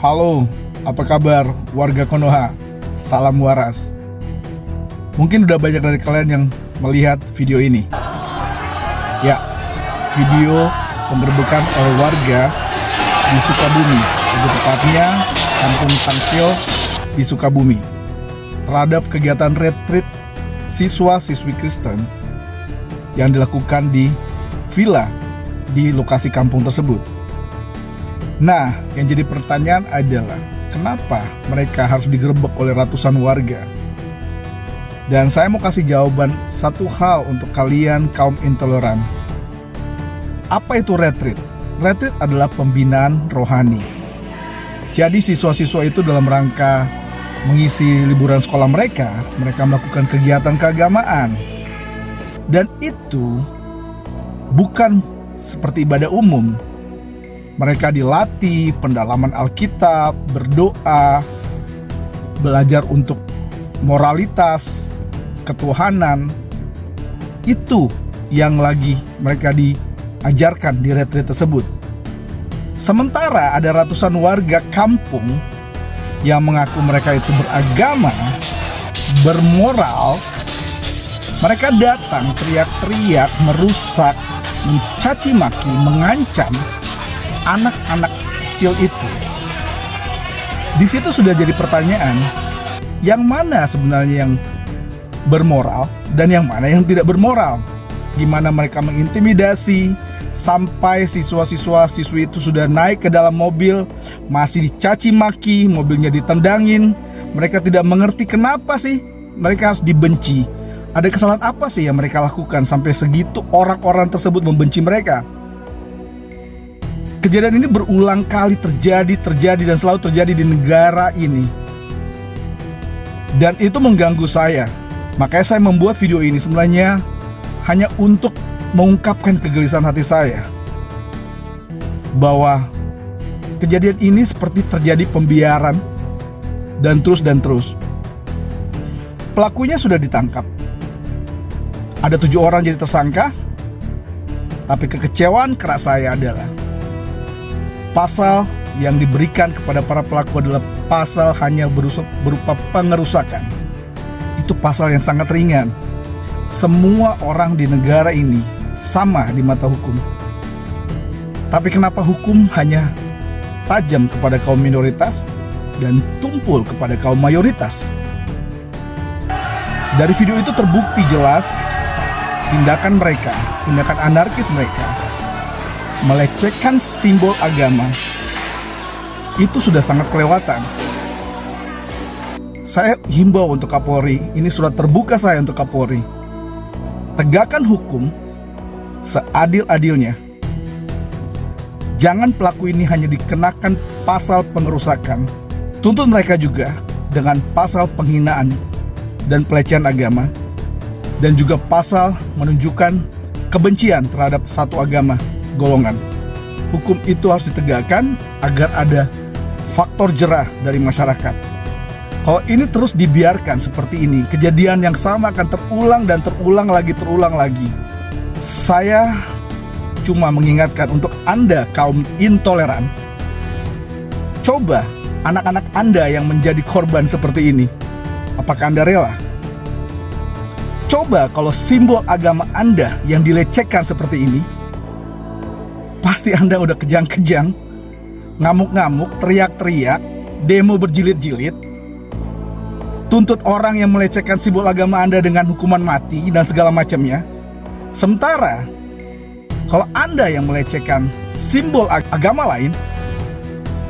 Halo, apa kabar warga Konoha? Salam waras. Mungkin udah banyak dari kalian yang melihat video ini. Ya, video penggerbekan oleh warga di Sukabumi, lebih tepatnya Kampung Tangkil di Sukabumi, terhadap kegiatan retreat siswa-siswi Kristen yang dilakukan di villa di lokasi kampung tersebut. Nah, yang jadi pertanyaan adalah kenapa mereka harus digerebek oleh ratusan warga? Dan saya mau kasih jawaban satu hal untuk kalian kaum intoleran. Apa itu retreat? Retreat adalah pembinaan rohani. Jadi siswa-siswa itu dalam rangka mengisi liburan sekolah mereka melakukan kegiatan keagamaan. Dan itu bukan seperti ibadah umum. Mereka dilatih pendalaman Alkitab, berdoa, belajar untuk moralitas, ketuhanan. Itu yang lagi mereka diajarkan di retreat tersebut. Sementara ada ratusan warga kampung yang mengaku mereka itu beragama, bermoral. Mereka datang teriak-teriak, merusak, mencaci maki, mengancam anak-anak kecil itu. Di situ sudah jadi pertanyaan, yang mana sebenarnya yang bermoral dan yang mana yang tidak bermoral? Gimana mereka mengintimidasi sampai siswa-siswi itu sudah naik ke dalam mobil, masih dicaci maki, mobilnya ditendangin. Mereka tidak mengerti kenapa sih mereka harus dibenci. Ada kesalahan apa sih yang mereka lakukan sampai segitu orang-orang tersebut membenci mereka? Kejadian ini berulang kali terjadi dan selalu terjadi di negara ini. Dan itu mengganggu saya. Makanya saya membuat video ini sebenarnya hanya untuk mengungkapkan kegelisahan hati saya. Bahwa kejadian ini seperti terjadi pembiaran dan terus. Pelakunya sudah ditangkap. Ada 7 orang jadi tersangka. Tapi kekecewaan keras saya adalah pasal yang diberikan kepada para pelaku adalah pasal hanya berupa pengerusakan. Itu pasal yang sangat ringan. Semua orang di negara ini sama di mata hukum. Tapi kenapa hukum hanya tajam kepada kaum minoritas dan tumpul kepada kaum mayoritas? Dari video itu terbukti jelas tindakan mereka, tindakan anarkis mereka, melecehkan simbol agama, itu sudah sangat kelewatan. Saya himbau untuk Kapolri, ini surat terbuka saya untuk Kapolri. Tegakkan hukum seadil-adilnya. Jangan pelaku ini hanya dikenakan pasal pengerusakan. Tuntut mereka juga dengan pasal penghinaan dan pelecehan agama, dan juga pasal menunjukkan kebencian terhadap satu agama, golongan. Hukum itu harus ditegakkan agar ada faktor jerah dari masyarakat. Kalau ini terus dibiarkan seperti ini, kejadian yang sama akan terulang lagi. Saya cuma mengingatkan untuk Anda kaum intoleran, coba anak-anak Anda yang menjadi korban seperti ini, apakah Anda rela? Coba kalau simbol agama Anda yang dilecehkan seperti ini, pasti Anda udah kejang-kejang, ngamuk-ngamuk, teriak-teriak, demo berjilid-jilid, tuntut orang yang melecehkan simbol agama Anda dengan hukuman mati dan segala macamnya. Sementara kalau Anda yang melecehkan simbol agama lain,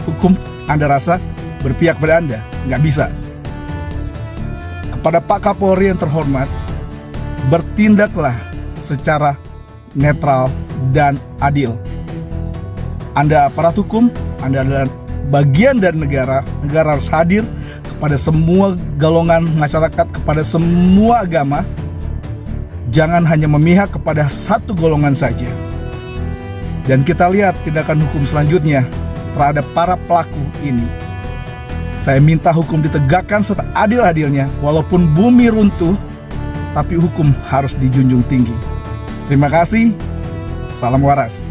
hukum Anda rasa berpihak pada Anda? Nggak bisa. Kepada Pak Kapolri yang terhormat, bertindaklah secara netral dan adil. Anda aparat hukum, Anda adalah bagian dari negara. Negara harus hadir kepada semua golongan masyarakat, kepada semua agama. Jangan hanya memihak kepada satu golongan saja. Dan kita lihat tindakan hukum selanjutnya terhadap para pelaku ini. Saya minta hukum ditegakkan seadil-adilnya. Walaupun bumi runtuh, tapi hukum harus dijunjung tinggi. Terima kasih. Salam waras.